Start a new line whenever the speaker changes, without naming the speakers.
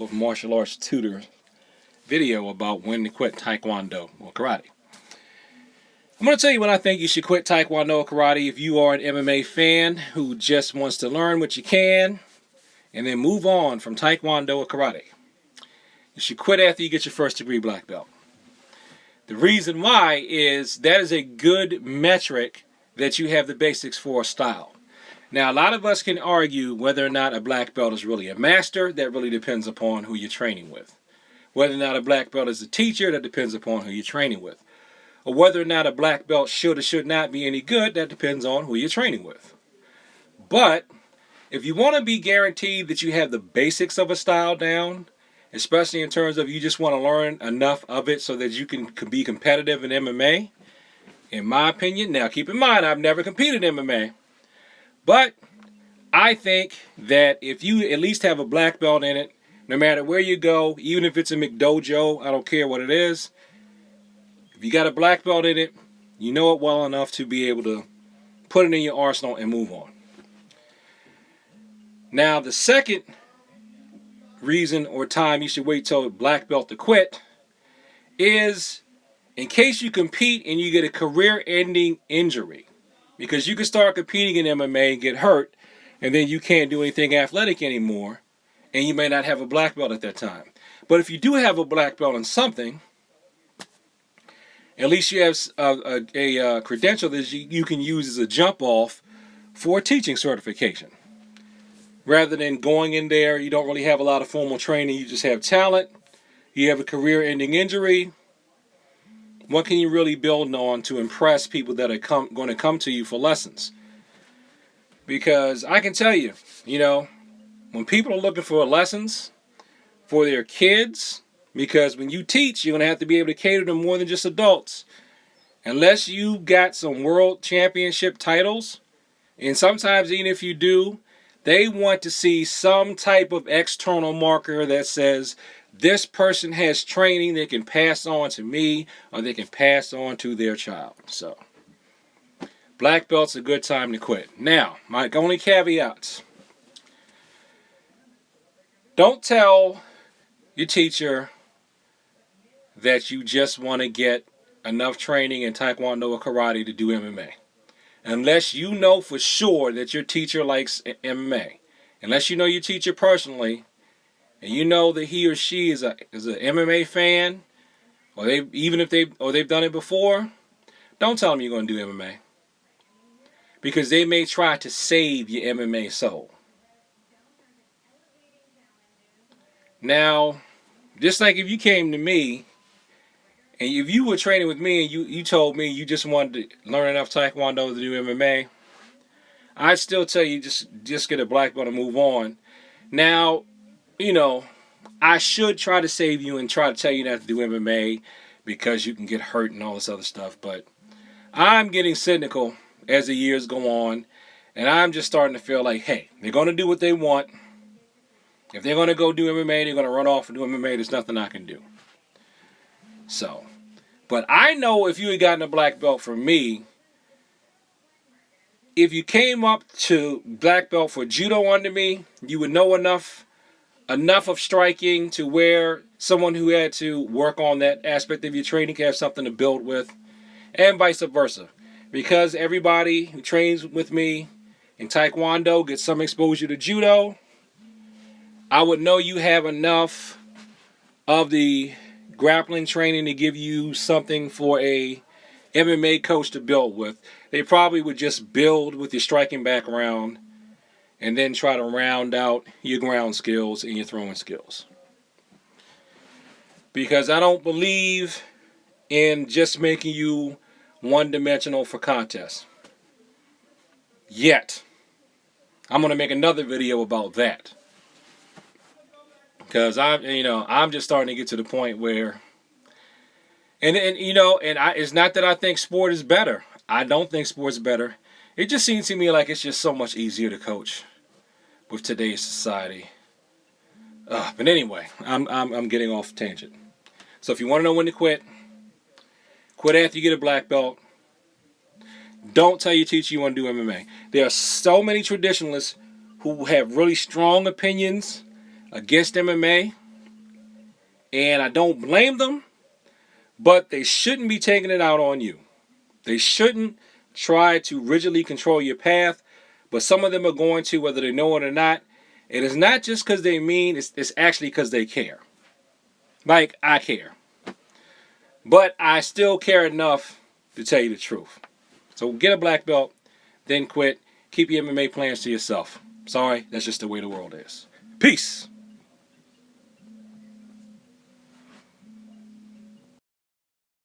With martial arts tutor video about when to quit Taekwondo or karate. I'm going to tell you when I think you should quit Taekwondo or karate if you are an MMA fan who just wants to learn what you can and then move on from Taekwondo or karate. You should quit after you get your first degree black belt. The reason why is that is a good metric that you have the basics for a style. Now, a lot of us can argue whether or not a black belt is really a master. That really depends upon who you're training with. Whether or not a black belt is a teacher, that depends upon who you're training with. Or whether or not a black belt should or should not be any good, that depends on who you're training with. But if you want to be guaranteed that you have the basics of a style down, especially in terms of you just want to learn enough of it so that you can be competitive in MMA, in my opinion, now keep in mind I've never competed in MMA, but I think that if you at least have a black belt in it, no matter where you go, even if it's a McDojo, I don't care what it is, if you got a black belt in it, you know it well enough to be able to put it in your arsenal and move on. Now, the second reason or time you should wait till a black belt to quit is in case you compete and you get a career-ending injury. Because you can start competing in MMA and get hurt, and then you can't do anything athletic anymore, and you may not have a black belt at that time. But if you do have a black belt in something, at least you have a credential that you can use as a jump off for a teaching certification. Rather than going in there, you don't really have a lot of formal training, you just have talent, you have a career-ending injury. What can you really build on to impress people that are going to come to you for lessons? Because I can tell you, when people are looking for lessons for their kids, because when you teach, you're going to have to be able to cater to more than just adults. Unless you got some world championship titles, and sometimes even if you do, they want to see some type of external marker that says, this person has training they can pass on to me or they can pass on to their child. So, black belt's a good time to quit. Now, my only caveats. Don't tell your teacher that you just want to get enough training in Taekwondo or karate to do MMA. Unless you know for sure that your teacher likes MMA. Unless you know your teacher personally, and you know that he or she is an MMA fan, or they've done it before, don't tell them you're going to do MMA. Because they may try to save your MMA soul. Now, just like if you came to me, and if you were training with me and you told me you just wanted to learn enough Taekwondo to do MMA, I'd still tell you just get a black belt and move on. Now, I should try to save you and try to tell you not to do MMA because you can get hurt and all this other stuff. But I'm getting cynical as the years go on. And I'm just starting to feel like, hey, they're going to do what they want. If they're going to go do MMA, they're going to run off and do MMA. There's nothing I can do. So, but I know if you had gotten a black belt from me, if you came up to black belt for judo under me, you would know enough of striking to where someone who had to work on that aspect of your training can have something to build with, and vice versa. Because everybody who trains with me in Taekwondo gets some exposure to judo, I would know you have enough of the grappling training to give you something for a MMA coach to build with. They probably would just build with your striking background and then try to round out your ground skills and your throwing skills. Because I don't believe in just making you one-dimensional for contests. Yet. I'm going to make another video about that. Because I'm just starting to get to the point where, it's not that I think sport is better. I don't think sport's better. It just seems to me like it's just so much easier to coach with today's society. But anyway, I'm getting off tangent. So if you want to know when to quit after you get a black belt. Don't tell your teacher you want to do MMA. There are so many traditionalists who have really strong opinions against MMA, And I don't blame them, but they shouldn't be taking it out on you. They shouldn't try to rigidly control your path, but some of them are going to, whether they know it or not. It is not just because they mean, it's actually because they care. Like, I care. But I still care enough to tell you the truth. So get a black belt, then quit. Keep your MMA plans to yourself. Sorry, that's just the way the world is. Peace.